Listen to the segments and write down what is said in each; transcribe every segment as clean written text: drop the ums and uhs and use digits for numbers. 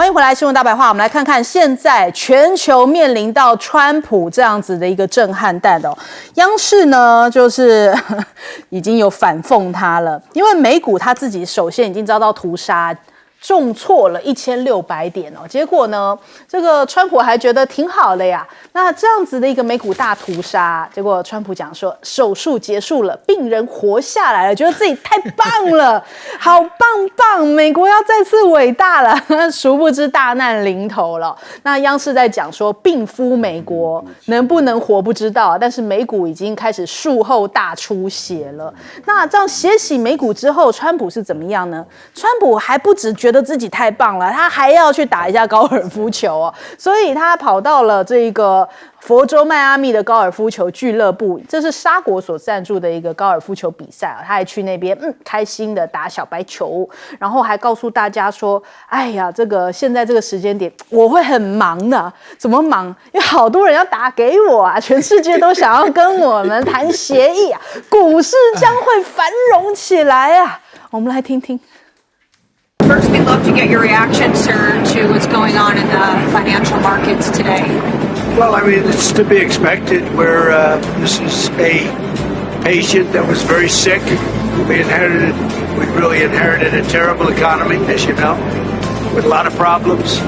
迎回来，新闻大白话。我们来看看现在全球面临到川普这样子的一个震撼弹哦。央视呢，就是已经有反讽他了，因为美股他自己首先已经遭到屠杀。重挫了1600点哦，结果呢，这个川普还觉得挺好的呀。那这样子的一个美股大屠杀，结果川普讲说手术结束了，病人活下来了，觉得自己太棒了，好棒，美国要再次伟大了。殊不知大难临头了。那央视在讲说，病夫美国能不能活不知道，但是美股已经开始术后大出血了。那这样血洗美股之后，川普是怎么样呢？川普还不止觉得自己太棒了，他还要去打一下高尔夫球哦，所以他跑到了这个佛州迈阿密的高尔夫球俱乐部，这是沙国所赞助的一个高尔夫球比赛啊，他还去那边开心的打小白球，然后还告诉大家说，哎呀，这个现在这个时间点我会很忙的，怎么忙？因为好多人要打给我啊，全世界都想要跟我们谈协议啊，股市将会繁荣起来啊，我们来听听。First, we'd love to get your reaction, sir, to what's going on in the financial markets today. Well, I mean, it's to be expected. This is a patient that was very sick. We really inherited a terrible economy, as you know, with a lot of problems.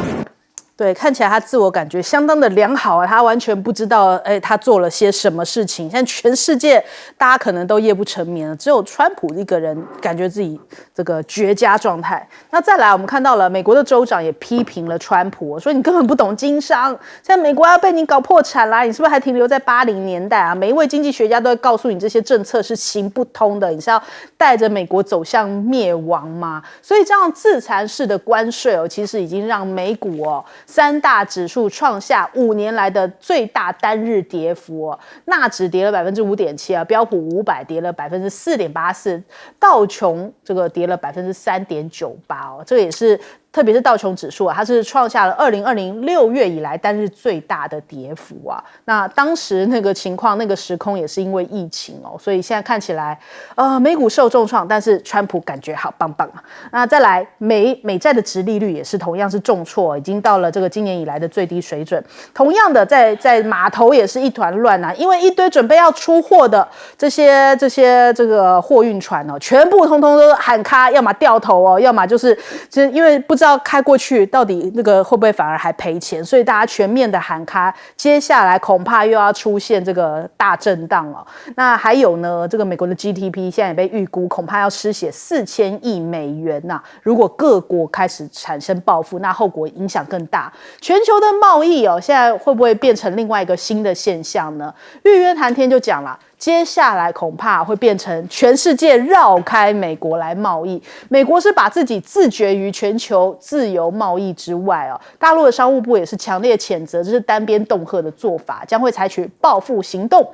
对，看起来他自我感觉相当的良好啊，他完全不知道，他做了些什么事情。现在全世界大家可能都夜不成眠了，只有川普一个人感觉自己这个绝佳状态。那再来，我们看到了美国的州长也批评了川普，说你根本不懂经商，现在美国要被你搞破产啦，你是不是还停留在80年代啊？每一位经济学家都会告诉你，这些政策是行不通的，你是要带着美国走向灭亡吗？所以这样自残式的关税哦，其实已经让美股哦。3大指数创下5年来的最大单日跌幅哦，纳指跌了5.7%啊，标普500跌了4.84%，道琼这个跌了3.98%哦，这个也是。特别是道琼指数啊，它是创下了2020 6月以来单日最大的跌幅啊。那当时那个情况、那个时空也是因为疫情哦，所以现在看起来，美股受重创，但是川普感觉好棒棒啊。那再来，美债的殖利率也是同样是重挫，已经到了这个今年以来的最低水准。同样的，在码头也是一团乱啊，因为一堆准备要出货的这些这个货运船哦，全部通通都喊卡，要么掉头哦，要么就是因为不知道开过去到底那个会不会反而还赔钱，所以大家全面的喊卡，接下来恐怕又要出现这个大震荡哦。那还有呢，这个美国的 GDP 现在也被预估恐怕要失血4000亿美元呐、如果各国开始产生报复，那后果影响更大。全球的贸易哦，现在会不会变成另外一个新的现象呢？玉渊谈天就讲了。接下来恐怕会变成全世界绕开美国来贸易，美国是把自己自绝于全球自由贸易之外哦。大陆的商务部也是强烈谴责，这是单边恫吓的做法，将会采取报复行动。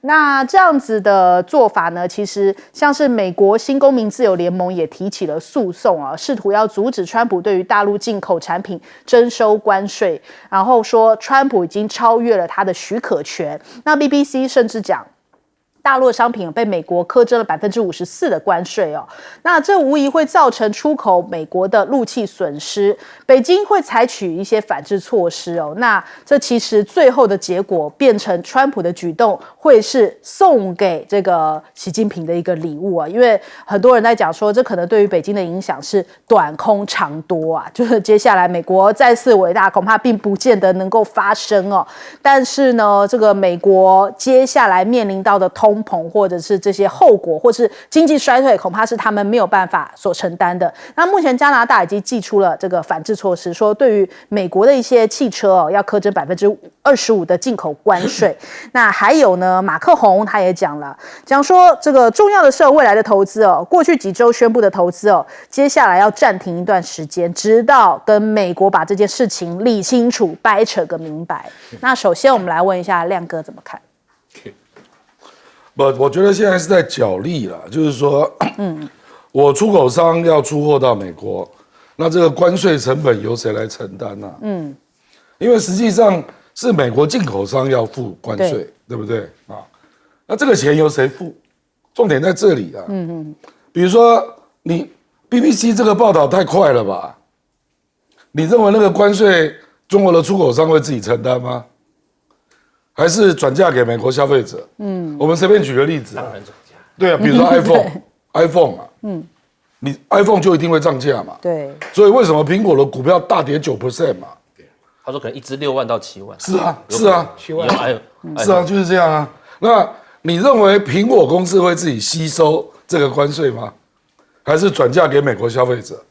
那这样子的做法呢，其实像是美国新公民自由联盟也提起了诉讼啊，试图要阻止川普对于大陆进口产品征收关税，然后说川普已经超越了他的许可权。那 BBC 甚至讲。大陆的商品被美国课征了54%的关税哦，那这无疑会造成出口美国的陆气损失，北京会采取一些反制措施哦。那这其实最后的结果变成川普的举动会是送给这个习近平的一个礼物啊，因为很多人在讲说，这可能对于北京的影响是短空长多啊，就是接下来美国再次伟大恐怕并不见得能够发生哦。但是呢，这个美国接下来面临到的通膨或者是这些后果，或是经济衰退，恐怕是他们没有办法所承担的。那目前加拿大已经祭出了这个反制措施，说对于美国的一些汽车哦，要课征25%的进口关税。那还有呢，马克宏他也讲了，讲说这个重要的是未来的投资哦，过去几周宣布的投资哦，接下来要暂停一段时间，直到跟美国把这件事情理清楚，掰扯个明白。那首先我们来问一下亮哥怎么看？我觉得现在是在角力啦，就是说，我出口商要出货到美国，那这个关税成本由谁来承担呢？因为实际上是美国进口商要付关税，对不对啊？那这个钱由谁付？重点在这里啊。比如说你 BBC 这个报道太快了吧？你认为那个关税中国的出口商会自己承担吗？还是转嫁给美国消费者？我们随便举个例子，对啊，比如说 iPhone 啊，你 iPhone 就一定会涨价嘛，对，所以为什么苹果的股票大跌9% 嘛？他说可能一支6万到7万。是啊，是啊，7万，是啊，就是这样啊。那你认为苹果公司会自己吸收这个关税吗？还是转嫁给美国消费者？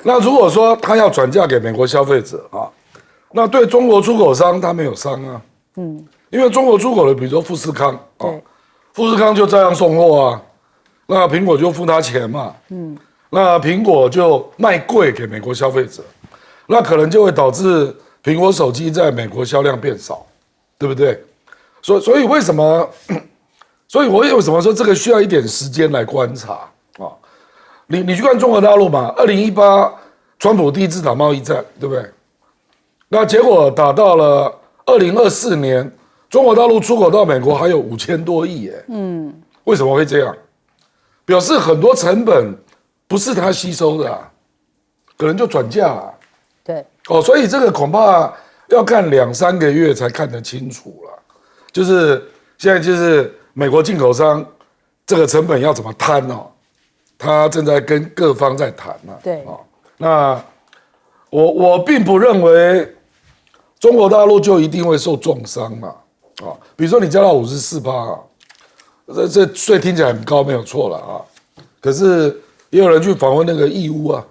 那如果说他要转嫁给美国消费者啊，那对中国出口商他没有伤啊，因为中国出口的，比如说富士康啊，富士康就照样送货啊，那苹果就付他钱嘛，那苹果就卖贵给美国消费者，那可能就会导致苹果手机在美国销量变少，对不对？所以为什么？所以我为什么说这个需要一点时间来观察啊？你去看中国大陆嘛，2018川普第一次打贸易战，对不对？那结果打到了2024年，中国大陆出口到美国还有5000多亿耶。为什么会这样？表示很多成本不是他吸收的啊，可能就转嫁啊。对，所以这个恐怕要看2-3个月才看得清楚了。就是现在就是美国进口商这个成本要怎么摊哦，他正在跟各方在谈呢。对，那我并不认为中国大陆就一定会受重伤嘛。比如说你加到54%啊，这税听起来很高没有错了啊，可是也有人去访问那个义乌啊，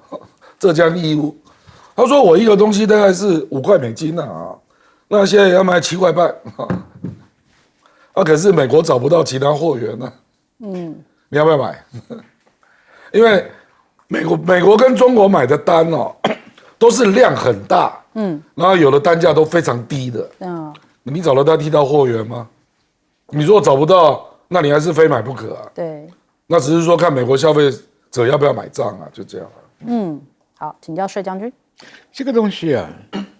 浙江义乌，他说我一个东西大概是5块美金啊，那现在要卖7块半，可是美国找不到其他货源呢，你要不要买？因为美国跟中国买的单哦，都是量很大，然后有的单价都非常低的，你找得到替代货源吗？你如果找不到，那你还是非买不可啊。对，那只是说看美国消费者要不要买账啊，就这样。好，请教帅将军。这个东西啊，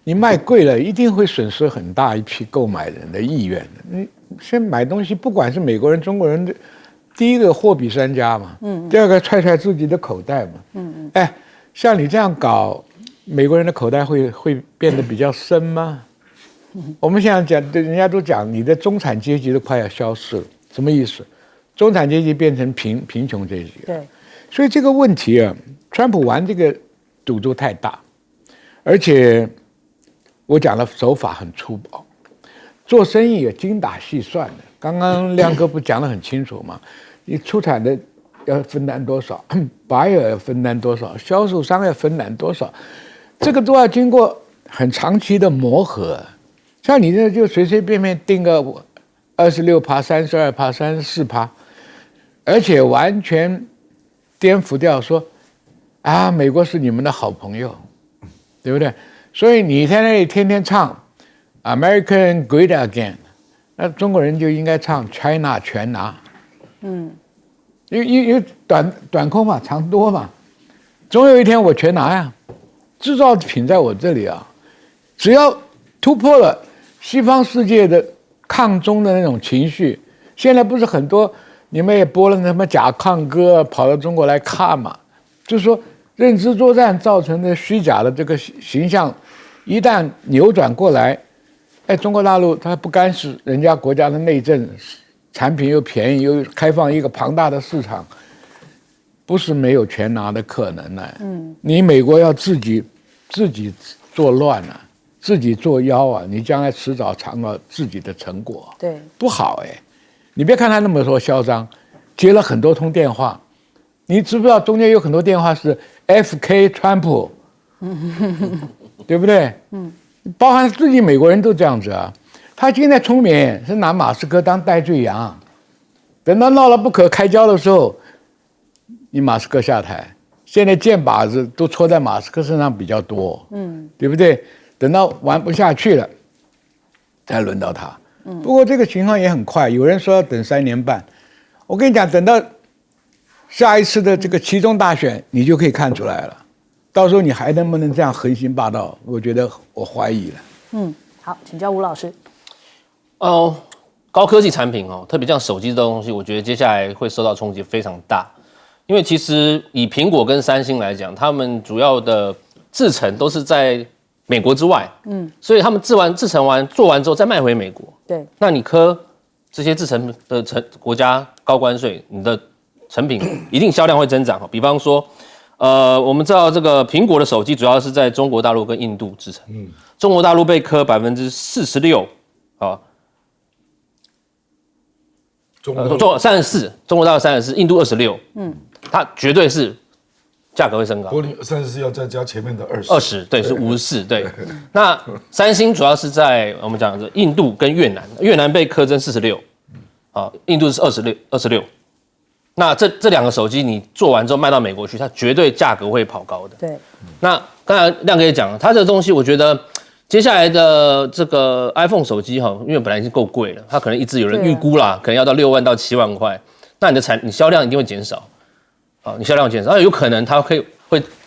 你卖贵了，一定会损失很大一批购买人的意愿。你现在买东西，不管是美国人、中国人，第一个货比三家嘛，第二个揣自己的口袋嘛，哎，像你这样搞，美国人的口袋会变得比较深吗？我们现在讲，人家都讲你的中产阶级都快要消失了，什么意思？中产阶级变成贫穷阶级。对，所以这个问题啊，川普玩这个赌注太大，而且我讲的手法很粗暴，做生意也精打细算的。刚刚亮哥不讲得很清楚吗？你出产的要分担多少，buyer要分担多少，销售商要分担多少，这个都要经过很长期的磨合。像你这就随随便便定个26%、32%、34%，而且完全颠覆掉说啊，美国是你们的好朋友，对不对？所以你在那里天天唱 American Great Again， 那中国人就应该唱 China 全拿。因为短空嘛，长多嘛，总有一天我全拿呀。制造品在我这里啊，只要突破了西方世界的抗中的那种情绪，现在不是很多你们也播了什么假抗歌跑到中国来看嘛，就是说认知作战造成的虚假的这个形象，一旦扭转过来，哎，中国大陆它不干涉人家国家的内政，产品又便宜又开放一个庞大的市场，不是没有全拿的可能呢。你美国要自己作乱啊，自己作妖啊，你将来迟早尝到自己的成果。对，不好哎。你别看他那么说嚣张，接了很多通电话，你知不知道中间有很多电话是 FK 川普，对不对？包含自己美国人都这样子啊。他现在聪明是拿马斯克当代罪羊，等到闹了不可开交的时候，你马斯克下台，现在箭靶子都戳在马斯克身上比较多，对不对？等到玩不下去了，才轮到他。不过这个情况也很快，有人说要等3年半，我跟你讲，等到下一次的这个期中大选，你就可以看出来了。到时候你还能不能这样横行霸道？我觉得我怀疑了。好，请教吴老师。高科技产品特别像手机这东西，我觉得接下来会受到冲击非常大。因为其实以苹果跟三星来讲，他们主要的制程都是在美国之外，所以他们制程完做完之后再卖回美国。对，那你这些制程的国家高关税，你的成品一定销量会增长。比方说，我们知道这个苹果的手机主要是在中国大陆跟印度制成，中国大陆被科46%，啊。34%，中国大陆34%，印度24%，它绝对是价格会升高。不过你34要再加前面的20，对，是54，对。那三星主要是在我们讲的印度跟越南，越南被苛征46，印度是26。那这两个手机你做完之后卖到美国去，它绝对价格会跑高的。对。那刚才亮哥也讲了，它这东西我觉得。接下来的这个 iPhone 手机因为本来已经够贵了，它可能一直有人预估啦，可能要到6万到7万块，那你销量一定会减少，你销量减少，那有可能它会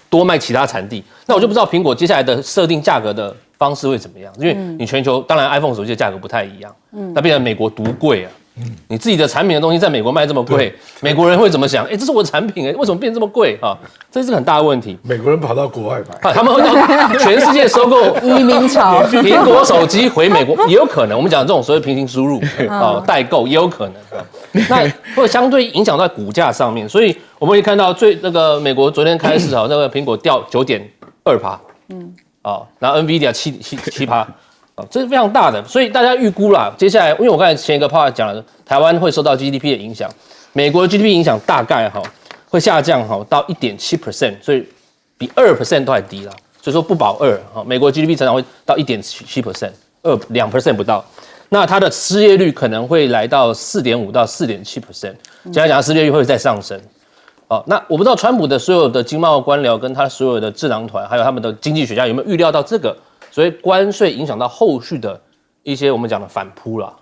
多卖其他产地，那我就不知道苹果接下来的设定价格的方式会怎么样，因为你全球当然 iPhone 手机的价格不太一样，那变成美国独贵啊。你自己的产品的东西在美国卖这么贵，美国人会怎么想？这是我的产品为什么变这么贵这是个很大的问题。美国人跑到国外买，他们会到全世界收购移民潮，苹果手机回美国也有可能。我们讲这种所谓平行输入代购也有可能，那会相对影响到股价上面。所以我们可以看到那个美国昨天开市那个苹果掉9.2%，然后 NVIDIA 7%。这是非常大的，所以大家预估啦，接下来，因为我刚才前一个 part 讲了，台湾会受到 GDP 的影响，美国的 GDP 影响大概会下降到 1.7%， 所以比 2% 都还低啦，所以说不保2，美国 GDP 成长会到 1.7%，2% 不到，那它的失业率可能会来到 4.5% 到 4.7%， 简单讲，失业率会再上升。那我不知道川普的所有的经贸官僚跟他所有的智囊团，还有他们的经济学家有没有预料到这个？所以关税影响到后续的一些我们讲的反扑啦，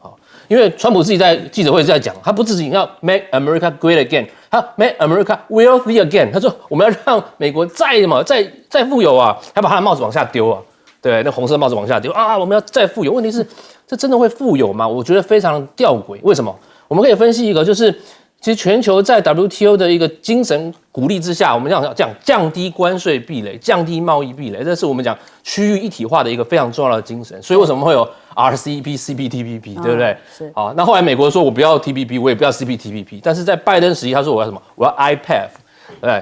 因为川普自己在记者会在讲，他不只是要 Make America Great Again， 他 Make America Wealthy Again， 他说我们要让美国再富有啊，还把他的帽子往下丢啊，对，那红色帽子往下丢啊，我们要再富有。问题是这真的会富有吗？我觉得非常吊诡。为什么？我们可以分析一个，就是其实全球在 WTO 的一个精神鼓励之下，我们讲降低关税壁垒、降低贸易壁垒，这是我们讲区域一体化的一个非常重要的精神。所以为什么会有 RCEP、CPTPP， 对不对？是。那后来美国说我不要 TPP， 我也不要 CPTPP， 但是在拜登时期他说我要什么？我要 IPEF， 对，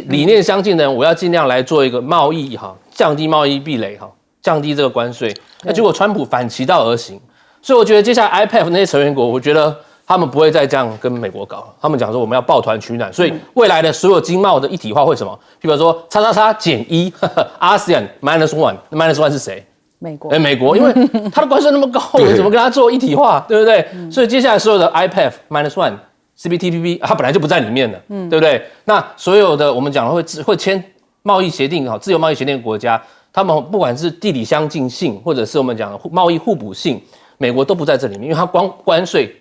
理念相近的人，我要尽量来做一个贸易降低贸易壁垒降低这个关税。那结果川普反其道而行，所以我觉得接下来 IPEF 那些成员国，我觉得他们不会再这样跟美国搞，他们讲说我们要抱团取暖，所以未来的所有经贸的一体化会什么？譬如说XXX-1 ASEAN -1 是谁？美国。美国，因为它的关税那么高，你怎么跟他做一体化，对不对？所以接下来所有的 IPEF -1、CPTPP， 它本来就不在里面的，对不对？那所有的我们讲会签贸易协定自由贸易协定的国家，他们不管是地理相近性，或者是我们讲的贸易互补性，美国都不在这里面，因为它光关税。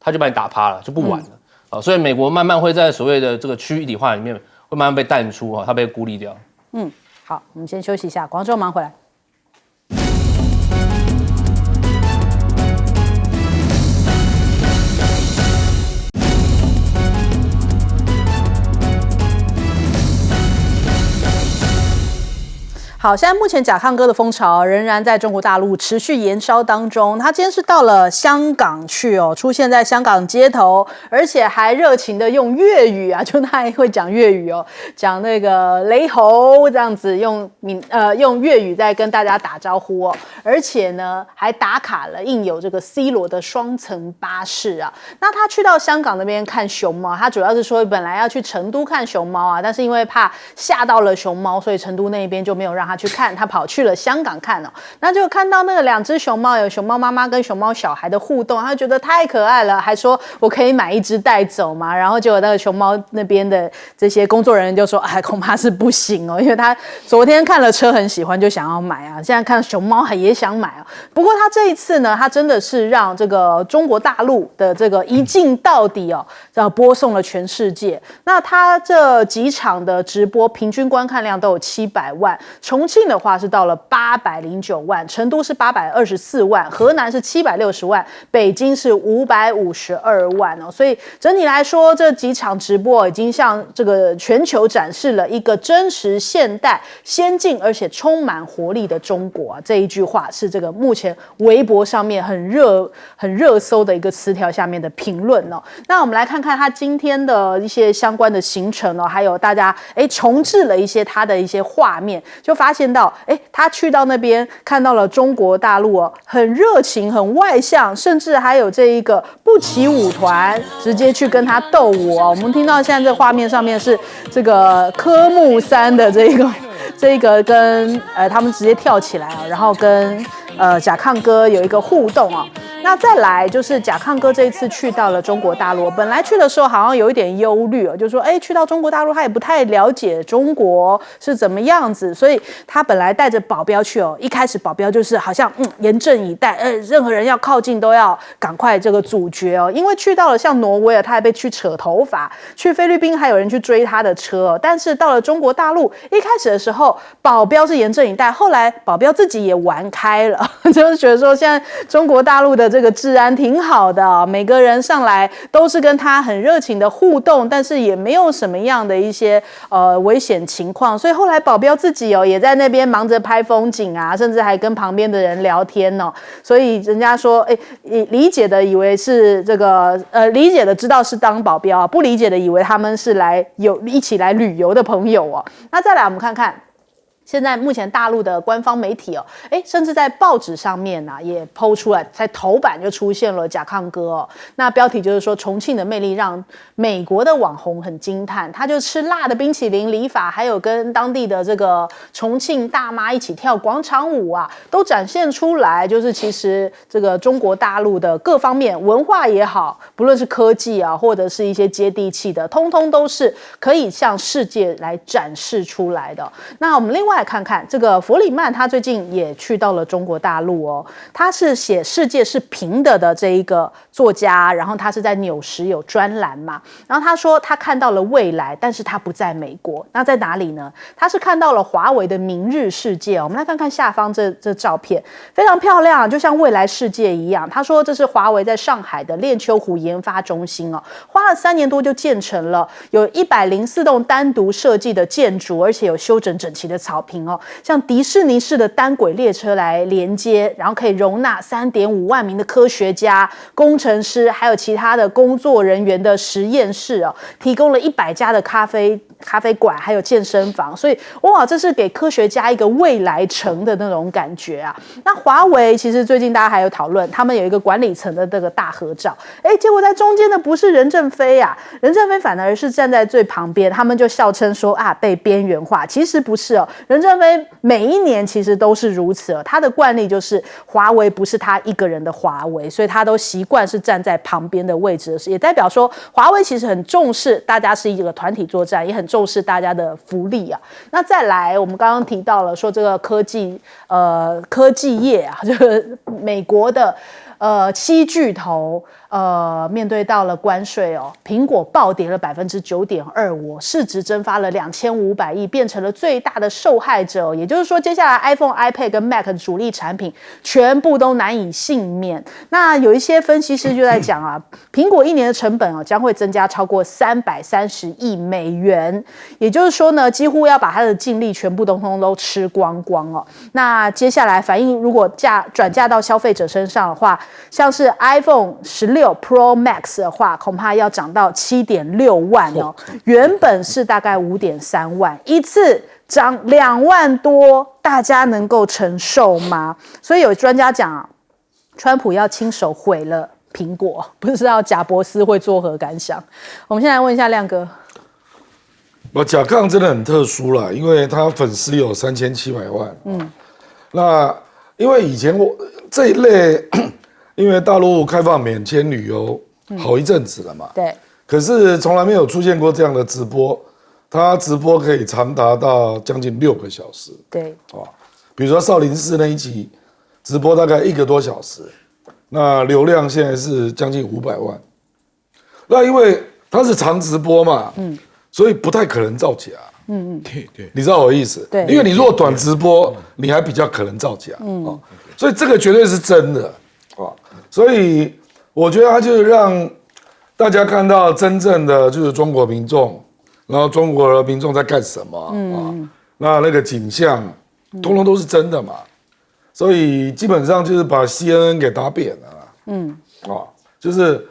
他就把你打趴了，就不玩了，所以美国慢慢会在所谓的这个区域一体化里面，会慢慢被淡出它被孤立掉。好，我们先休息一下，广州马上回来。好，现在目前甲亢哥的风潮仍然在中国大陆持续延烧当中。他今天是到了香港去出现在香港街头，而且还热情的用粤语就他还会讲粤语讲那个雷猴这样子，用粤语在跟大家打招呼而且呢还打卡了印有这个 C 罗的双层巴士那他去到香港那边看熊猫，他主要是说本来要去成都看熊猫但是因为怕吓到了熊猫，所以成都那边就没有让他去看，他跑去了香港看那就看到那个2只熊猫，有熊猫妈妈跟熊猫小孩的互动，他觉得太可爱了，还说我可以买1只带走嘛。然后结果那个熊猫那边的这些工作人员就说恐怕是不行因为他昨天看了车很喜欢，就想要买现在看熊猫也想买不过他这一次呢，他真的是让这个中国大陆的这个一镜到底播送了全世界。那他这几场的直播平均观看量都有700万，重重庆的话是到了809万，成都是824万，河南是760万，北京是552万哦。所以整体来说，这几场直播已经向这个全球展示了一个真实、现代、先进而且充满活力的中国啊。这一句话是这个目前微博上面很热搜的一个词条下面的评论哦。那我们来看看他今天的一些相关的行程哦，还有大家重置了一些他的一些画面，就发现到他去到那边看到了中国大陆哦，很热情、很外向，甚至还有这一个不起舞团直接去跟他斗舞哦。我们听到现在这画面上面是这个科目3的这个跟他们直接跳起来啊，然后跟甲亢哥有一个互动啊。那再来就是甲亢哥这一次去到了中国大陆，本来去的时候好像有一点忧虑哦，就说去到中国大陆他也不太了解中国是怎么样子，所以他本来带着保镖去哦，一开始保镖就是好像严阵以待，任何人要靠近都要赶快这个阻绝哦，因为去到了像挪威他还被去扯头发，去菲律宾还有人去追他的车哦，但是到了中国大陆一开始的时候保镖是严阵以待，后来保镖自己也玩开了，就是觉得说现在中国大陆的这个治安挺好的哦，每个人上来都是跟他很热情的互动，但是也没有什么样的一些危险情况，所以后来保镖自己也在那边忙着拍风景啊，甚至还跟旁边的人聊天哦，所以人家说理解的以为是这个理解的知道是当保镖，不理解的以为他们是一起来旅游的朋友哦。那再来我们看看现在目前大陆的官方媒体甚至在报纸上面也抛出来，在头版就出现了甲亢哥哦。那标题就是说重庆的魅力让美国的网红很惊叹，他就吃辣的冰淇淋、理发，还有跟当地的这个重庆大妈一起跳广场舞啊，都展现出来。就是其实这个中国大陆的各方面文化也好，不论是科技啊，或者是一些接地气的，通通都是可以向世界来展示出来的。那我们另外看看这个弗里曼，他最近也去到了中国大陆哦。他是写世界是平的这一个作家，然后他是在纽时有专栏嘛。然后他说他看到了未来，但是他不在美国，那在哪里呢？他是看到了华为的明日世界哦。我们来看看下方这照片，非常漂亮，就像未来世界一样。他说这是华为在上海的练丘湖研发中心哦，花了3年多就建成了，有104栋单独设计的建筑，而且有修整整齐的草坪哦，像迪士尼式的单轨列车来连接，然后可以容纳3.5万名的科学家、工程师，还有其他的工作人员的实验室哦，提供了100家的咖啡馆，还有健身房，所以哇，这是给科学家一个未来城的那种感觉啊。那华为其实最近大家还有讨论，他们有一个管理层的这个大合照，结果在中间的不是任正非啊，任正非反而是站在最旁边，他们就笑称说被边缘化，其实不是哦，任正非每一年其实都是如此哦，他的惯例就是华为不是他一个人的华为，所以他都习惯是站在旁边的位置，也代表说华为其实很重视大家是一个团体作战，也很重视大家的福利啊。那再来，我们刚刚提到了说这个科技业啊，这个美国的7巨头面对到了关税哦，苹果暴跌了9.25%，市值蒸发了2500亿，变成了最大的受害者。也就是说，接下来 iPhone、iPad 跟 Mac 的主力产品全部都难以幸免。那有一些分析师就在讲啊，苹果1年的成本将会增加超过330亿美元，也就是说呢，几乎要把它的净利全部通通都吃光光哦。那接下来反应如果转嫁到消费者身上的话，像是 iPhone 16 Pro Max 的话，恐怕要涨到7.6万哦，原本是大概5.3万，一次涨2万多，大家能够承受吗？所以有专家讲川普要亲手毁了苹果，不知道贾伯斯会作何感想？我们先来问一下亮哥。甲亢真的很特殊啦，因为他粉丝有3700万。那因为以前这一类。因为大陆开放免签旅游好一阵子了嘛，对，可是从来没有出现过这样的直播，他直播可以长达到将近6个小时，对，比如说少林寺那一集直播大概1个多小时，那流量现在是将近500万，那因为他是长直播嘛，所以不太可能造假。对，你知道我的意思？对因为你如果短直播，你还比较可能造假，所以这个绝对是真的，所以我觉得他就是让大家看到真正的就是中国民众，然后中国的民众在干什么，那个景象，通通都是真的嘛，所以基本上就是把 CNN 给打扁了，就是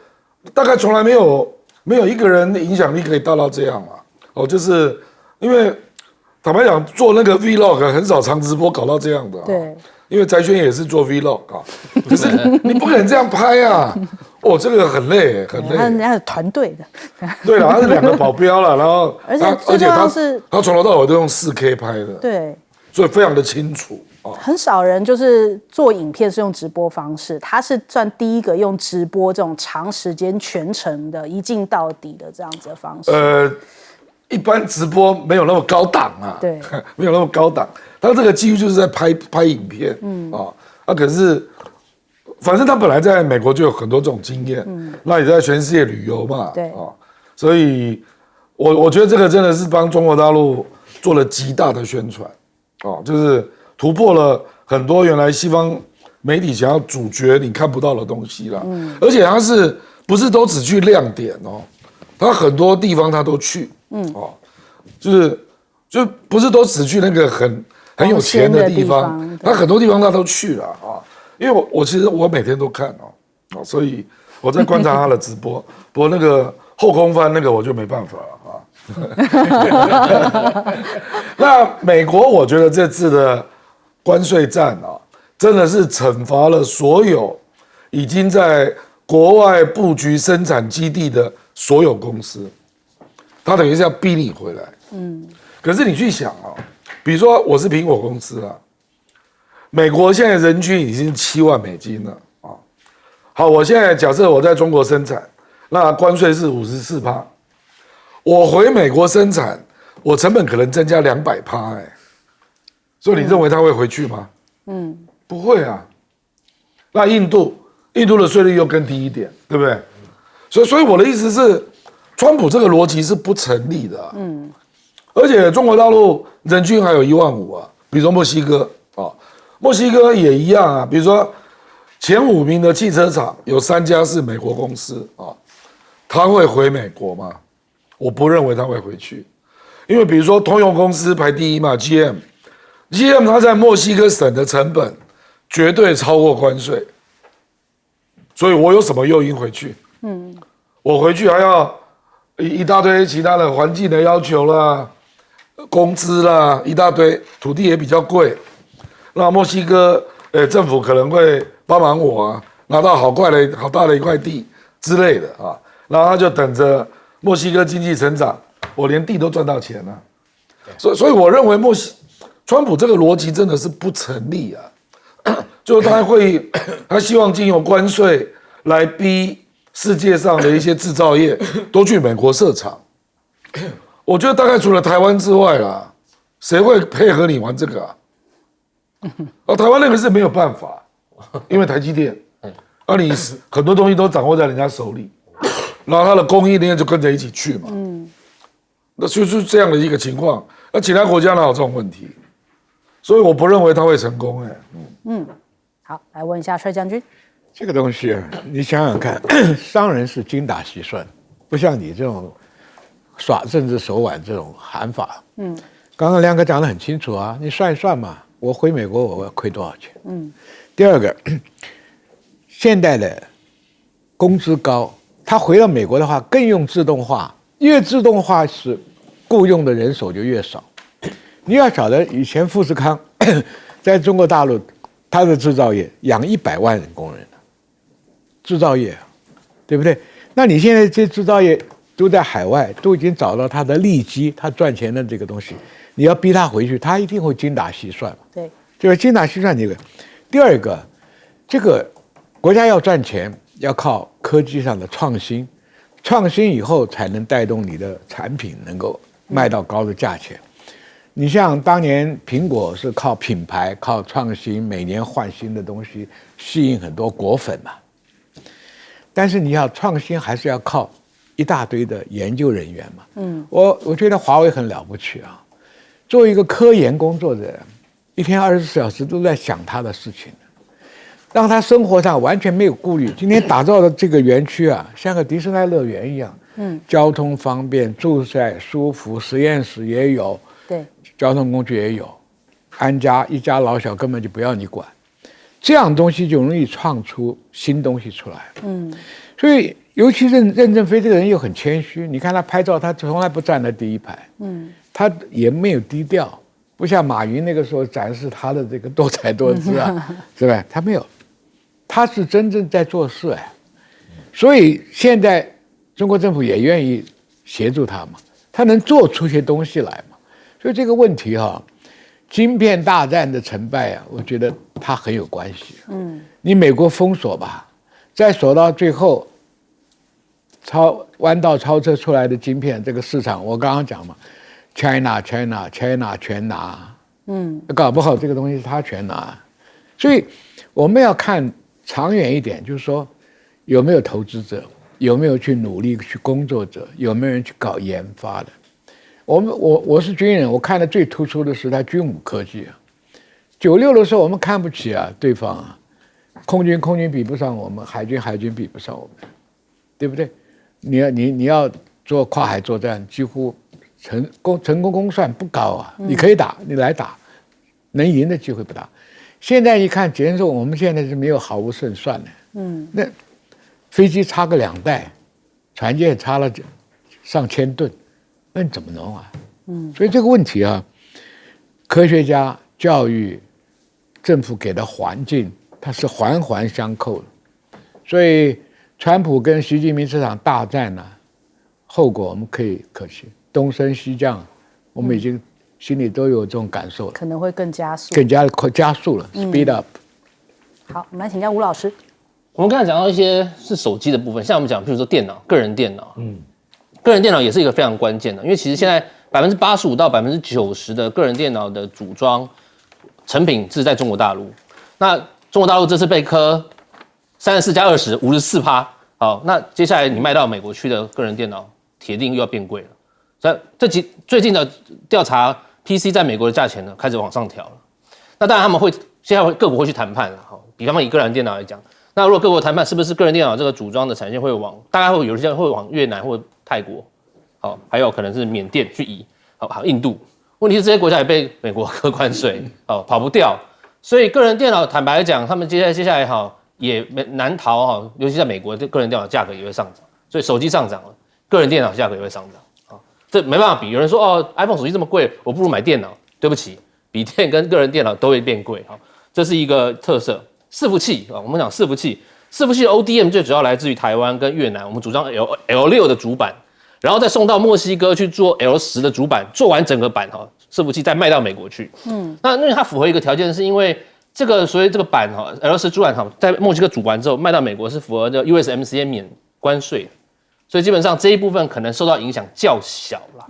大概从来没有一个人的影响力可以大到这样嘛，就是因为坦白讲做那个 Vlog 很少长直播搞到这样的，对，因为翟轩也是做 Vlog 可是你不可能这样拍啊，这个很累很累，人家有团队的，对了，他是2个保镖了，然后而且最重要是他从头到尾都用4K 拍的，对。所以非常的清楚很少人就是做影片是用直播方式，他是算第一个用直播这种长时间全程的一镜到底的这样子的方式。一般直播没有那么高档啊，对，没有那么高档，他这个几乎就是在拍影片，可是反正他本来在美国就有很多这种经验，那也在全世界旅游嘛，对，所以我觉得这个真的是帮中国大陆做了极大的宣传。就是突破了很多原来西方媒体想要主角你看不到的东西啦，而且他是不是都只去亮点他很多地方他都去，就不是都只去那个很有钱的地方，他很多地方他都去了因为我其实我每天都看所以我在观察他的直播，不过那个后空翻那个我就没办法了那美国，我觉得这次的关税战真的是惩罚了所有已经在国外布局生产基地的所有公司，他等于是要逼你回来。可是你去想比如说我是苹果公司美国现在人均已经7万美金了好，我现在假设我在中国生产，那关税是54%。我回美国生产，我成本可能增加200%，所以你认为他会回去吗？不会啊。那印度的税率又更低一点，对不对？所以我的意思是，川普这个逻辑是不成立的而且中国大陆人均还有15000比如说墨西哥墨西哥也一样比如说前5名的汽车厂有3家是美国公司他会回美国吗？我不认为他会回去，因为比如说通用公司排第1嘛 ，GM 它在墨西哥省的成本绝对超过关税，所以我有什么诱因回去？我回去还要一大堆其他的环境的要求啦、工资啦，一大堆，土地也比较贵，那墨西哥政府可能会帮忙我拿到好大的一块地之类的然后他就等着。墨西哥经济成长，我连地都赚到钱了，所以我认为川普这个逻辑真的是不成立就是他希望经由关税来逼世界上的一些制造业都去美国设厂。我觉得大概除了台湾之外啦，谁会配合你玩这个台湾那个是没有办法，因为台积电，你很多东西都掌握在人家手里。然后它的供应链就跟着一起去嘛，那就是这样的一个情况。那其他国家哪有这种问题？所以我不认为他会成功好，来问一下帅将军，这个东西你想想看，商人是精打细算，不像你这种耍政治手腕这种喊法。刚刚亮哥讲得很清楚你算一算嘛，我回美国我要亏多少钱？第二个，现代的工资高。他回到美国的话，更用自动化，越自动化是雇佣的人手就越少。你要晓得，以前富士康在中国大陆，它的制造业养100万人工人，制造业，对不对？那你现在这制造业都在海外，都已经找到它的利基，它赚钱的这个东西，你要逼他回去，他一定会精打细算。对，就是精打细算这个。第二个，这个国家要赚钱。要靠科技上的创新，创新以后才能带动你的产品能够卖到高的价钱。你像当年苹果是靠品牌、靠创新，每年换新的东西，吸引很多果粉嘛。但是你要创新，还是要靠一大堆的研究人员嘛。我觉得华为很了不起啊，作为一个科研工作者，一天24小时都在想他的事情，让他生活上完全没有顾虑。今天打造的这个园区啊，像个迪士尼乐园一样，交通方便，住起来舒服，实验室也有，对，交通工具也有，安家一家老小根本就不要你管，这样东西就容易创出新东西出来。所以尤其任正非这个人又很谦虚，你看他拍照，他从来不站在第一排，他也没有低调，不像马云那个时候展示他的这个多才多姿啊，是吧？他没有，他是真正在做事哎，所以现在中国政府也愿意协助他嘛，他能做出些东西来嘛，所以这个问题哈，晶片大战的成败啊，我觉得它很有关系。你美国封锁吧，再锁到最后，弯道超车出来的晶片这个市场，我刚刚讲嘛 ，China 全拿，搞不好这个东西是他全拿，所以我们要看长远一点，就是说有没有投资者，有没有去努力去工作者，有没有人去搞研发的。我是军人，我看的最突出的是他军武科技啊。96的时候我们看不起啊对方啊，空军比不上我们，海军比不上我们，对不对？你要做跨海作战，几乎成功公算不高啊。你可以打，你来打，能赢的机会不大。现在一看，简直我们现在是没有毫无胜算的。那飞机差个2代，船舰差了上千吨，那你怎么弄啊？所以这个问题啊，科学家、教育、政府给的环境，它是环环相扣的。所以，川普跟习近平这场大战呢，后果我们可以可惜，东升西降，我们已经心里都有这种感受了，可能会更加速，更加加速了，speed up。好，我们来请教吴老师。我们刚才讲到一些是手机的部分，像我们讲，譬如说电脑，个人电脑，个人电脑也是一个非常关键的，因为其实现在85%到90%的个人电脑的组装成品是在中国大陆。那中国大陆这次被科34+20，54%。好，那接下来你卖到美国去的个人电脑，铁定又要变贵了。所以最近的调查 ，PC 在美国的价钱呢开始往上调了。那当然他们现在各国会去谈判了。好，比方以个人电脑来讲。那如果各国谈判，是不是个人电脑这个组装的产线大概有些会往越南或泰国，好，还有可能是缅甸去移，好，印度。问题是这些国家也被美国科关税，好，跑不掉。所以个人电脑坦白来讲，他们接下来哈也难逃哈，尤其在美国，个人电脑价格也会上涨。所以手机上涨了，个人电脑价格也会上涨。好，这没办法比。有人说哦 ，iPhone 手机这么贵，我不如买电脑。对不起，笔电跟个人电脑都会变贵。好，这是一个特色。伺服器啊，我们讲伺服器的 ODM 最主要来自于台湾跟越南，我们组装 L6的主板，然后再送到墨西哥去做 L10的主板，做完整个板哈，伺服器再卖到美国去。那因为它符合一个条件，是因为这个所谓这个板哈 L10主板哈，在墨西哥组完之后卖到美国是符合这 USMCA 免关税，所以基本上这一部分可能受到影响较小啦。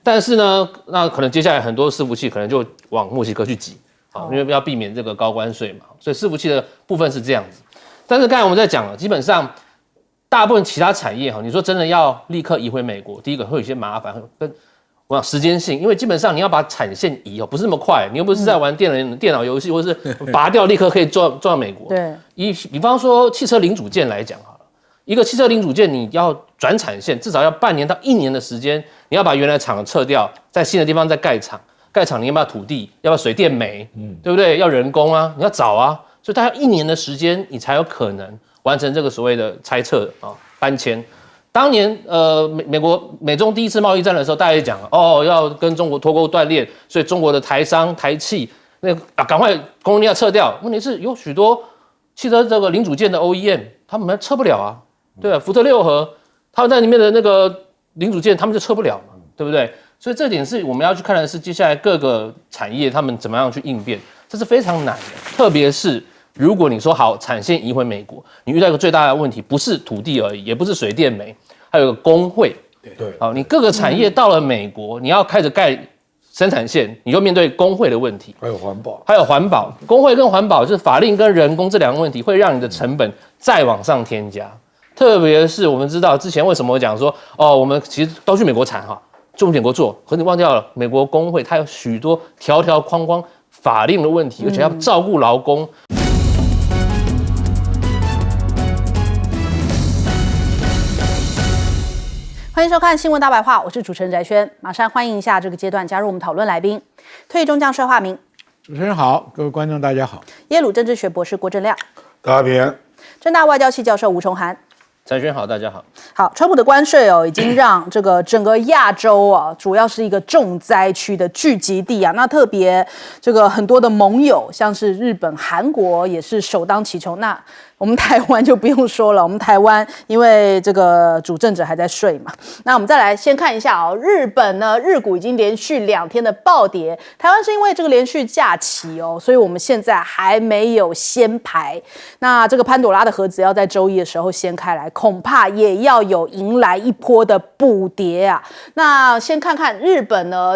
但是呢，那可能接下来很多伺服器可能就往墨西哥去挤。好，因为要避免这个高关税嘛，所以伺服器的部分是这样子。但是刚才我们在讲了，基本上大部分其他产业哈，你说真的要立刻移回美国，第一个会有一些麻烦，跟我讲时间性，因为基本上你要把产线移哦，不是那么快，你又不是在玩电脑游戏，或是拔掉立刻可以撞到美国。对，比方说汽车零组件来讲好了，一个汽车零组件你要转产线，至少要半年到1年的时间，你要把原来厂撤掉，在新的地方再盖厂。盖厂你要不要土地？要不要水电煤？对不对？要人工啊，你要找啊，所以大概1年的时间，你才有可能完成这个所谓的拆撤啊搬迁。当年美中第一次贸易战的时候，大家也讲哦，要跟中国脱钩断链，所以中国的台商台企赶快供应链要撤掉。问题是有许多汽车这个零组件的 OEM， 他们撤不了啊，对啊，福特6核他们在里面的那个零组件，他们就撤不了嘛，对不对？所以这点是我们要去看的是接下来各个产业他们怎么样去应变，这是非常难的。特别是如果你说好产线移回美国，你遇到一个最大的问题，不是土地而已，也不是水电煤，还有个工会。对，好，你各个产业到了美国，你要开始盖生产线，你就面对工会的问题，还有环保，工会跟环保就是法令跟人工这2个问题，会让你的成本再往上添加。特别是我们知道之前为什么我讲说，我们其实都去美国产哈，就美国做，可你忘掉了，美国工会它有许多条条框框法令的问题，而且要照顾劳工。欢迎收看《新闻大白话》，我是主持人翟轩，马上欢迎一下这个阶段加入我们讨论来宾，退役中将帅化民。主持人好，各位观众大家好。耶鲁政治学博士郭正亮，大家平安。政大外交系教授吴崇涵。翟轩好，大家好。好，川普的关税已经让这个整个亚洲主要是一个重灾区的聚集地啊。那特别这个很多的盟友，像是日本、韩国也是首当其冲。那我们台湾就不用说了，我们台湾因为这个主政者还在睡嘛。那我们再来先看一下日本呢，日股已经连续2天的暴跌。台湾是因为这个连续假期所以我们现在还没有先排。那这个潘朵拉的盒子要在周一的时候掀开来，恐怕也要有迎来一波的补跌啊。那先看看日本呢，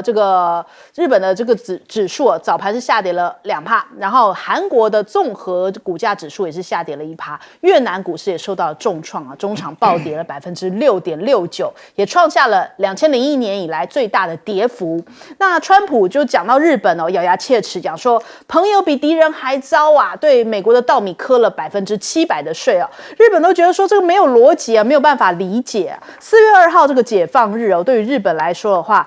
日本的这个指数早盘是下跌了2%，然后韩国的综合股价指数也是下跌了1%，越南股市也受到了重创啊，中场暴跌了6.69%，也创下了2001年以来最大的跌幅。那川普就讲到日本咬牙切齿，讲说朋友比敌人还糟啊，对美国的稻米科了700%的税啊，日本都觉得说这个没有逻辑啊，没有办法理解啊。4月2号这个解放日对于日本来说的话，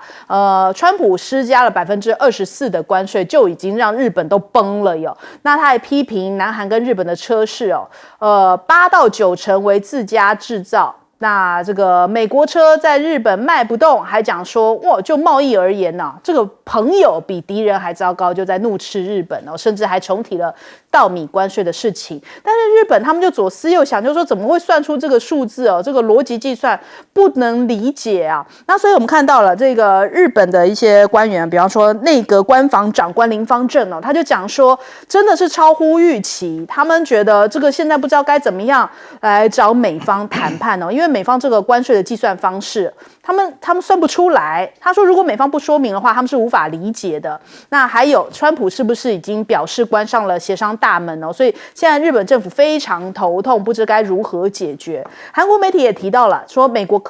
川普施加了24%的关税，就已经让日本都崩了哟。那他还批评南韩跟日本的车市8到9成为自家制造。那这个美国车在日本卖不动，还讲说就贸易而言这个朋友比敌人还糟糕，就在怒斥日本甚至还重提了稻米关税的事情。但是日本他们就左思右想，就说怎么会算出这个数字这个逻辑计算不能理解啊。那所以我们看到了这个日本的一些官员，比方说内阁官房长官林芳正他就讲说真的是超乎预期，他们觉得这个现在不知道该怎么样来找美方谈判因为美方这个关税的计算方式他们算不出来。他说如果美方不说明的话，他们是无法理解的。那还有川普是不是已经表示关上了协商大门所以现在日本政府非常头痛，不知该如何解决。韩国媒体也提到了，说美国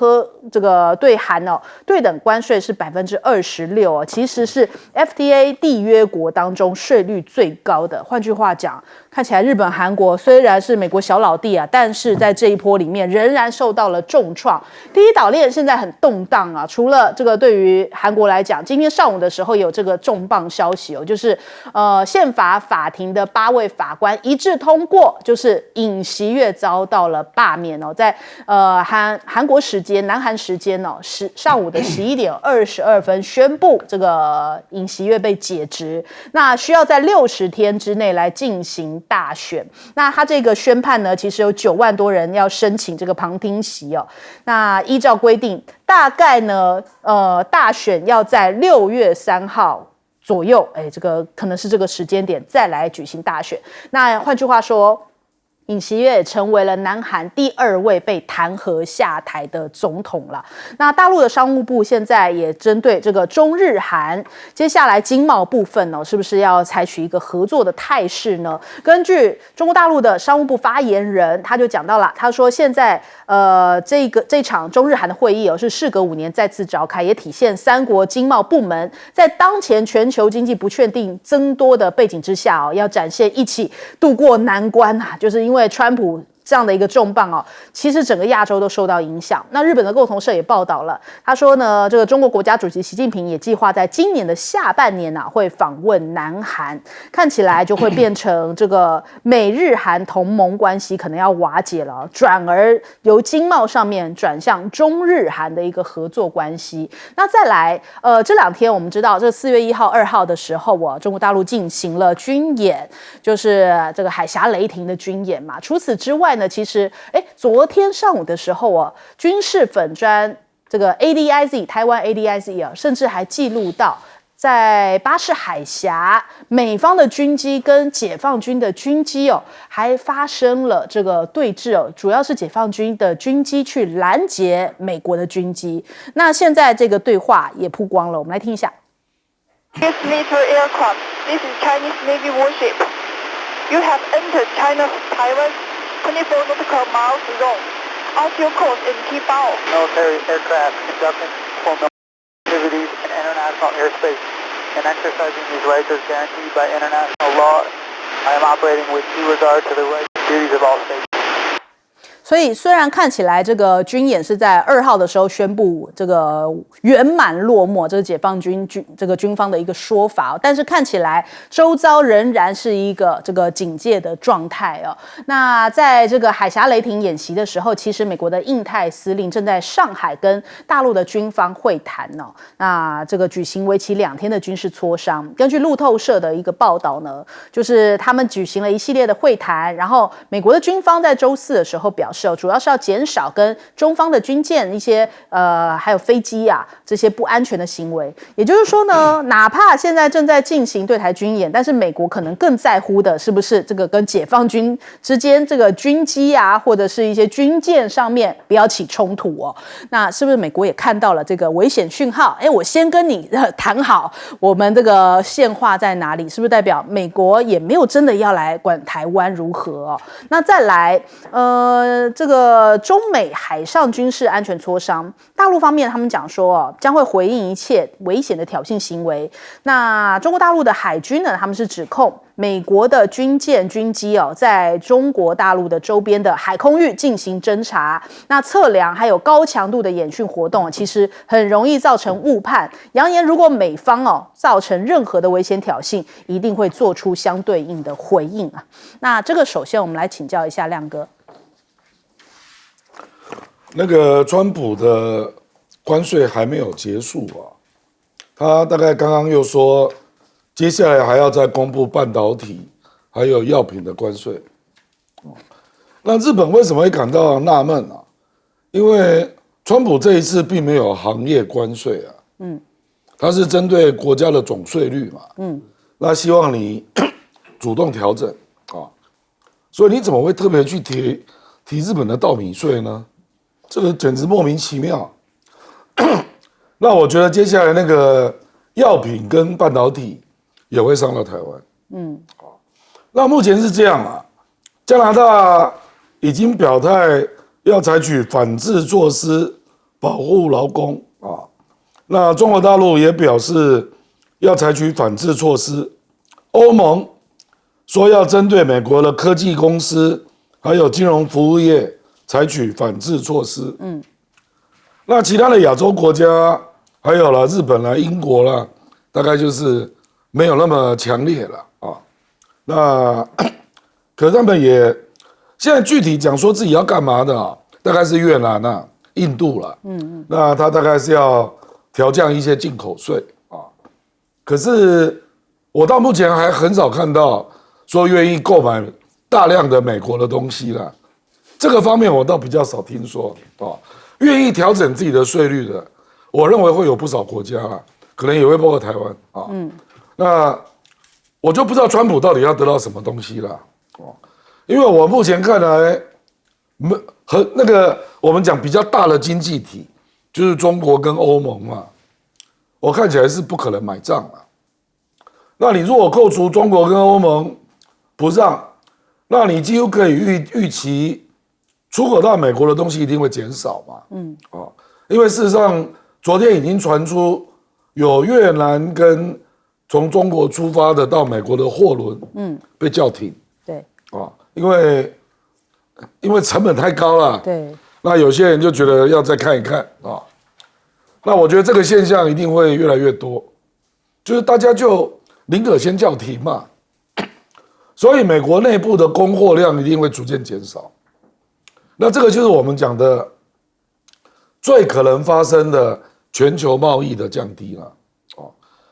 这个对韩对等关税是26%其实是 FTA 缔约国当中税率最高的。换句话讲，看起来日本、韩国虽然是美国小老弟但是在这一波里面仍然受到了重创。第一岛链现在很动荡除了这个对于韩国来讲，今天上午的时候有这个重磅消息就是宪法法庭的8位法官一致通过，就是尹锡悦遭到了罢免在韩国时间南韩时间上午的11点22分宣布这个尹锡悦被解职，那需要在60天之内来进行大选。那他这个宣判呢，其实有9万多人要申请这个旁听席那依照规定，大概呢大选要在6月3号左右，这个可能是这个时间点再来举行大选。那换句话说，尹锡悦也成为了南韩第2位被弹劾下台的总统了。那大陆的商务部现在也针对这个中日韩接下来经贸部分是不是要采取一个合作的态势呢？根据中国大陆的商务部发言人，他就讲到了，他说现在这场中日韩的会议是事隔5年再次召开，也体现3国经贸部门在当前全球经济不确定增多的背景之下要展现一起度过难关就是因为川普这样的一个重磅其实整个亚洲都受到影响。那日本的共同社也报道了，他说呢，这个中国国家主席习近平也计划在今年的下半年会访问南韩，看起来就会变成这个美日韩同盟关系可能要瓦解了，转而由经贸上面转向中日韩的一个合作关系。那再来这2天我们知道，这4月1号、2号的时候中国大陆进行了军演，就是这个海峡雷霆的军演嘛。除此之外呢，其实昨天上午的时候军事粉专这个 ADIZ 台湾 ADIZ 甚至还记录到在巴士海峡，美方的军机跟解放军的军机还发生了这个对峙主要是解放军的军机去拦截美国的军机。那现在这个对话也曝光了，我们来听一下。This military aircraft, this is Chinese Navy warship. You have entered China's Taiwan 24 nautical miles zone. off your course and keep out. Military aircraft conducting formal activities in international airspace and exercising these rights as guaranteed by international law. I am operating with due regard to the rights and duties of all states. 所以虽然看起来这个军演是在2号的时候宣布这个圆满落幕，这是解放军这个军方的一个说法，但是看起来周遭仍然是一个这个警戒的状态哦。那在这个海峡雷霆演习的时候，其实美国的印太司令正在上海跟大陆的军方会谈哦。那这个举行为期2天的军事磋商，根据路透社的一个报道呢，就是他们举行了一系列的会谈，然后美国的军方在周4的时候表示，主要是要减少跟中方的军舰一些还有飞机啊这些不安全的行为。也就是说呢，哪怕现在正在进行对台军演，但是美国可能更在乎的是不是这个跟解放军之间这个军机啊，或者是一些军舰上面不要起冲突哦。那是不是美国也看到了这个危险讯号？我先跟你谈好，我们这个线划在哪里？是不是代表美国也没有真的要来管台湾如何哦？那再来这个中美海上军事安全磋商，大陆方面他们讲说将会回应一切危险的挑衅行为。那中国大陆的海军呢，他们是指控美国的军舰军机在中国大陆的周边的海空域进行侦查，那测量还有高强度的演训活动，其实很容易造成误判。扬言如果美方造成任何的危险挑衅，一定会做出相对应的回应啊。那这个首先我们来请教一下亮哥。那个川普的关税还没有结束啊，他大概刚刚又说，接下来还要再公布半导体还有药品的关税。那日本为什么会感到纳闷啊？因为川普这一次并没有行业关税啊，他是针对国家的总税率嘛，那希望你主动调整啊，所以你怎么会特别去提日本的稻米税呢？这个简直莫名其妙。那我觉得接下来那个药品跟半导体也会上到台湾。那目前是这样啊，加拿大已经表态要采取反制措施保护劳工啊。那中国大陆也表示要采取反制措施，欧盟说要针对美国的科技公司还有金融服务业采取反制措施。那其他的亚洲国家还有了日本啦、英国啦，大概就是没有那么强烈了啊。那可是他们也现在具体讲说自己要干嘛的大概是越南啊、印度啦。那他大概是要调降一些进口税啊。可是我到目前还很少看到说愿意购买大量的美国的东西啦。这个方面我倒比较少听说啊，愿意调整自己的税率的，我认为会有不少国家啦，可能也会包括台湾啊。那我就不知道川普到底要得到什么东西啦，因为我目前看来，和那个我们讲比较大的经济体，就是中国跟欧盟嘛，我看起来是不可能买账了。那你如果扣除中国跟欧盟不让，那你几乎可以预期。出口到美国的东西一定会减少嘛，因为事实上昨天已经传出有越南跟从中国出发的到美国的货轮，被叫停，对，因为成本太高了，对，那有些人就觉得要再看一看啊，那我觉得这个现象一定会越来越多，就是大家就宁可先叫停嘛，所以美国内部的供货量一定会逐渐减少。那这个就是我们讲的最可能发生的全球贸易的降低了，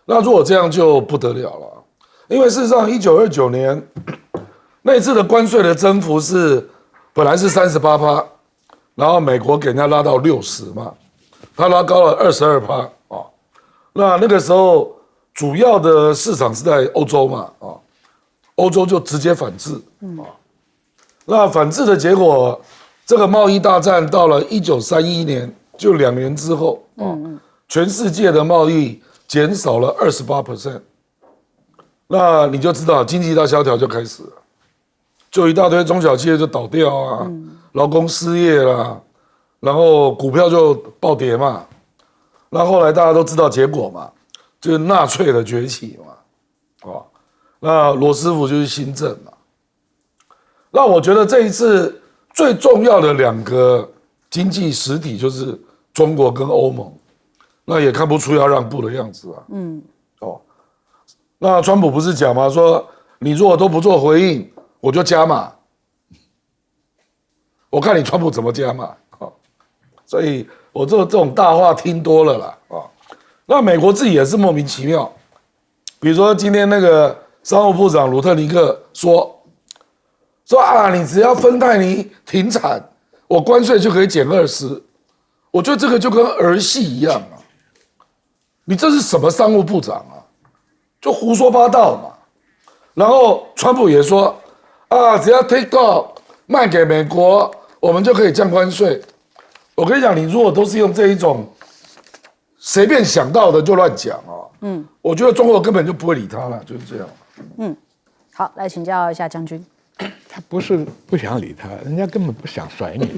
那如果这样就不得了了，因为事实上1929年那一次的关税的增幅是本来是38%，然后美国给人家拉到60%嘛，他拉高了22%啊，那个时候主要的市场是在欧洲嘛，欧洲就直接反制，那反制的结果。这个贸易大战到了1931年，就2年之后，全世界的贸易减少了28%，那你就知道经济大萧条就开始了，就一大堆中小企业就倒掉啊，劳工失业啦，然后股票就暴跌嘛。那后来大家都知道结果嘛，就是纳粹的崛起嘛，哦，那罗斯福就是新政嘛。那我觉得这一次最重要的2个经济实体就是中国跟欧盟，那也看不出要让步的样子啊。哦，那川普不是讲吗？说你如果都不做回应，我就加码。我看你川普怎么加码。哦，所以我这种大话听多了啦。哦，那美国自己也是莫名其妙，比如说今天那个商务部长鲁特尼克说啊，你只要芬太尼停产，我关税就可以减20%。我觉得这个就跟儿戏一样啊！你这是什么商务部长啊？就胡说八道嘛。然后川普也说啊，只要 take off 卖给美国，我们就可以降关税。我跟你讲，你如果都是用这一种随便想到的就乱讲啊，我觉得中国根本就不会理他了，就是这样。好，来请教一下将军。他不是不想理他，人家根本不想甩你。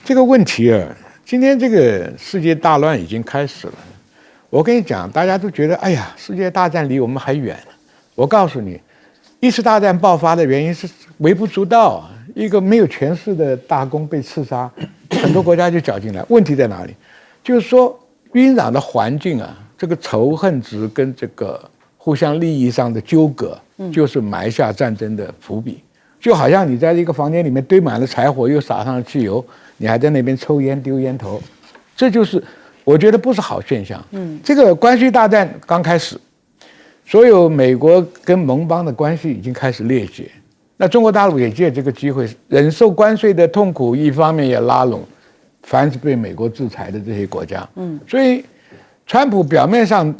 这个问题啊，今天这个世界大乱已经开始了。我跟你讲，大家都觉得，哎呀，世界大战离我们还远。我告诉你，1次大战爆发的原因是微不足道啊，一个没有权势的大公被刺杀，很多国家就搅进来。问题在哪里？就是说，晕染的环境啊，这个仇恨值跟这个互相利益上的纠葛，就是埋下战争的伏笔。就好像你在一个房间里面堆满了柴火，又撒上了汽油，你还在那边抽烟丢烟头，这就是我觉得不是好现象。这个关税大战刚开始，所有美国跟盟邦的关系已经开始裂解。那中国大陆也借这个机会忍受关税的痛苦，一方面也拉拢凡是被美国制裁的这些国家。所以川普表面上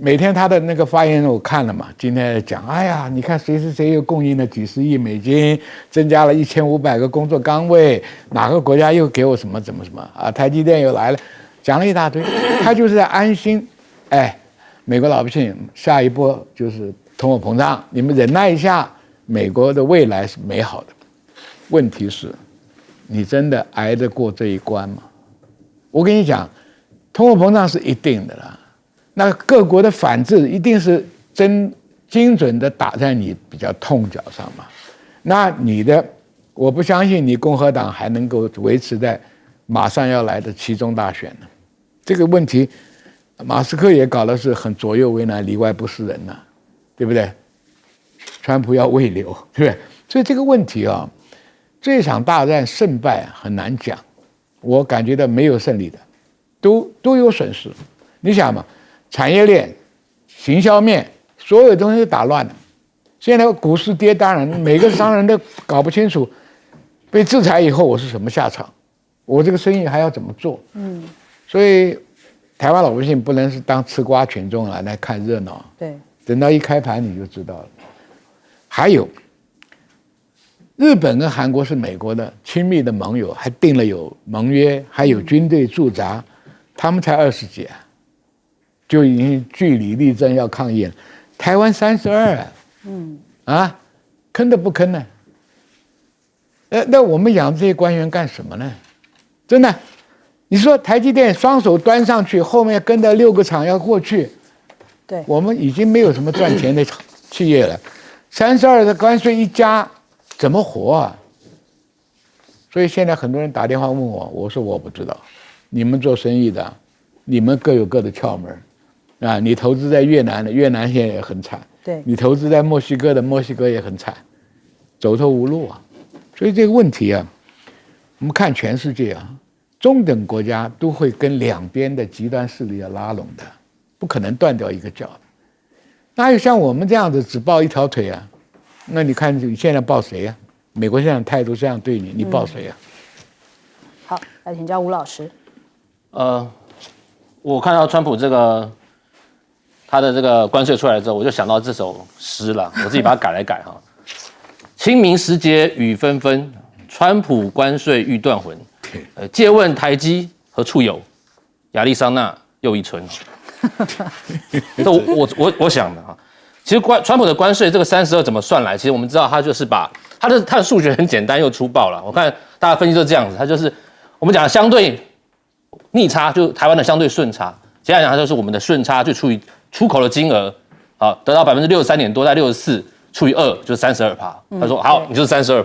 每天他的那个发言我看了嘛，今天讲，哎呀，你看谁是谁又供应了几十亿美金，增加了1500个工作岗位，哪个国家又给我什么啊？台积电又来了，讲了一大堆，他就是在安心，哎，美国老百姓下一波就是通货膨胀，你们忍耐一下，美国的未来是美好的。问题是，你真的挨得过这一关吗？我跟你讲，通货膨胀是一定的啦。那各国的反制一定是精准的打在你比较痛脚上嘛？那你的，我不相信你共和党还能够维持在马上要来的期中大选呢。这个问题，马斯克也搞的是很左右为难，里外不是人呐，对不对？川普要未留，对不对？所以这个问题啊，这场大战胜败很难讲，我感觉到没有胜利的，都有损失。你想嘛？产业链、行销面，所有东西都打乱了。现在股市跌，当然每个商人都搞不清楚，被制裁以后我是什么下场，我这个生意还要怎么做？所以台湾老百姓不能是当吃瓜群众来看热闹。对，等到一开盘你就知道了。还有，日本跟韩国是美国的亲密的盟友，还订了有盟约，还有军队驻扎，他们才20几啊。就已经据理力争要抗议了，台湾32啊，坑都不坑呢？那我们养这些官员干什么呢？真的，你说台积电双手端上去，后面跟着6个厂要过去，对，我们已经没有什么赚钱的企业了，32的关税一加，怎么活啊？所以现在很多人打电话问我，我说我不知道，你们做生意的，你们各有各的窍门。啊，你投资在越南的，越南现在也很惨；对，你投资在墨西哥的，墨西哥也很惨，走投无路啊。所以这个问题啊，我们看全世界啊，中等国家都会跟两边的极端势力要拉拢的，不可能断掉一个脚的。哪有像我们这样子只抱一条腿啊？那你看你现在抱谁啊？美国现在态度这样对你，你抱谁啊？好，来请教吴老师。我看到川普这个他的这个关税出来之后，我就想到这首诗了，我自己把它改来改哈。清明时节雨纷纷，川普关税欲断魂。借问台积何处有？亚利桑那又一村。这我想的哈，其实川普的关税这个32怎么算来？其实我们知道他就是把他的数学很简单又粗暴了。我看大家分析都这样子，他就是我们讲相对逆差，就台湾的相对顺差，简单讲，它就是我们的顺差就除以出口的金额，好，得到63%点多，在64除以2就是32%。他说好，你就是32%。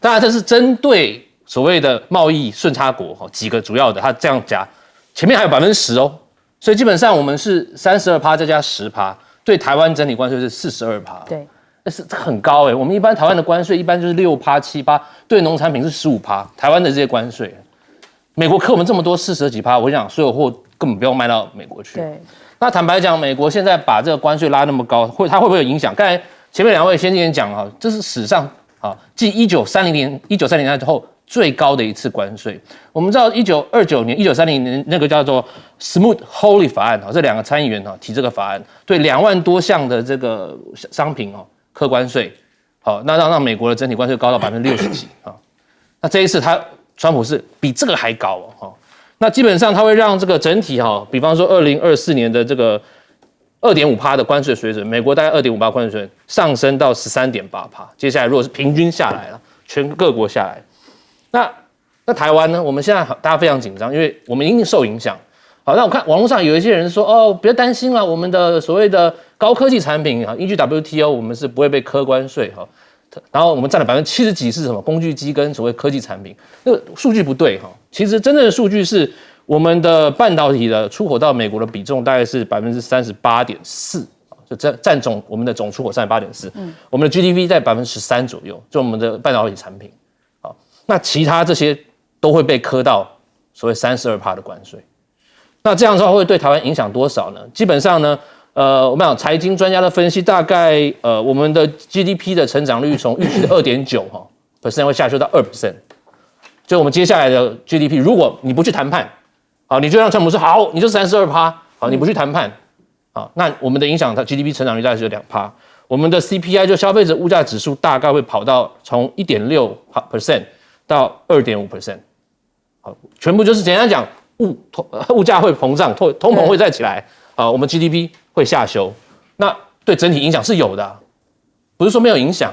当然这是针对所谓的贸易顺差国几个主要的，他这样加，前面还有10%哦，所以基本上我们是32%再加10%，对台湾整体关税是42%。对，是很高我们一般台湾的关税一般就是6%、7%，对农产品是15%，台湾的这些关税。美国克我们这么多40几%，我想所有货根本不用卖到美国去。对，那坦白讲，美国现在把这个关税拉那么高，它会不会有影响？刚才前面2位先前讲这是史上继1930年之后最高的一次关税。我们知道1929年、1930年那个叫做 Smoot-Hawley 法案这2个参议员提这个法案，对2万多项的这个商品课关税，那让美国的整体关税高到60%几那这一次川普是比这个还高那基本上它会让这个整体比方说2024年的这个2.5%的关税水准，美国大概2.5%关税水准上升到13.8%。接下来如果是平均下来了，全各国下来，那台湾呢？我们现在大家非常紧张，因为我们一定受影响。好，那我看网络上有一些人说不要担心了，我们的所谓的高科技产品依据 WTO 我们是不会被课关税然后我们占了70%几是什么工具机跟所谓科技产品，那个数据不对其实真正的数据是我们的半导体的出口到美国的比重大概是38.4%，就占我们的总出口38.4%，我们的 GDP 在13%左右，就我们的半导体产品那其他这些都会被课到所谓32%的关税。那这样的话会对台湾影响多少呢？基本上呢我们讲财经专家的分析，大概我们的 GDP 的成长率从预期的2.9% 会下修到2%。就我们接下来的 GDP， 如果你不去谈判，你就让川普说好，你就32%，你不去谈判，那我们的影响它 GDP 成长率大概是2%。我们的 CPI 就消费者物价指数大概会跑到从1.6% 到2.5%。好，全部就是简单讲，物价会膨胀，通膨会再起来。我们 GDP 会下修，那对整体影响是有的不是说没有影响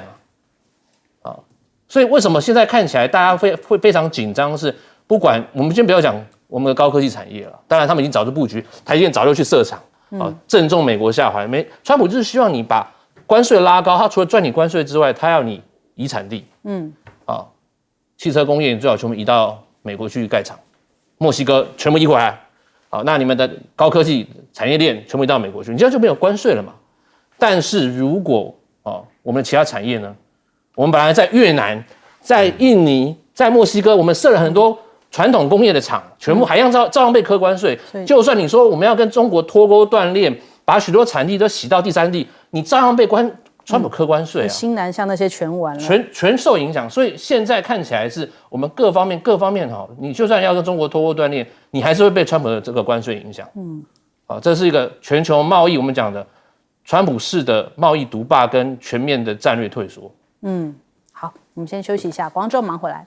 所以为什么现在看起来大家会非常紧张？是不管我们先不要讲我们的高科技产业了，当然他们已经早就布局，台积电早就去设厂正中美国下怀。川普就是希望你把关税拉高，他除了赚你关税之外，他要你移产地。汽车工业你最好全部移到美国去盖厂，墨西哥全部移回来。那你们的高科技产业链全部移到美国去，你这样就没有关税了嘛？但是如果我们的其他产业呢？我们本来在越南、在印尼、在墨西哥，我们设了很多传统工业的厂，全部还照样被课关税。就算你说我们要跟中国脱钩断链，把许多产地都洗到第三地，你照样被川普课关税新南向那些全完了，全受影响。所以现在看起来是我们各方面你就算要跟中国脱钩断链，你还是会被川普的这个关税影响。这是一个全球贸易我们讲的川普式的贸易独霸跟全面的战略退缩。好，我们先休息一下，广州忙回来。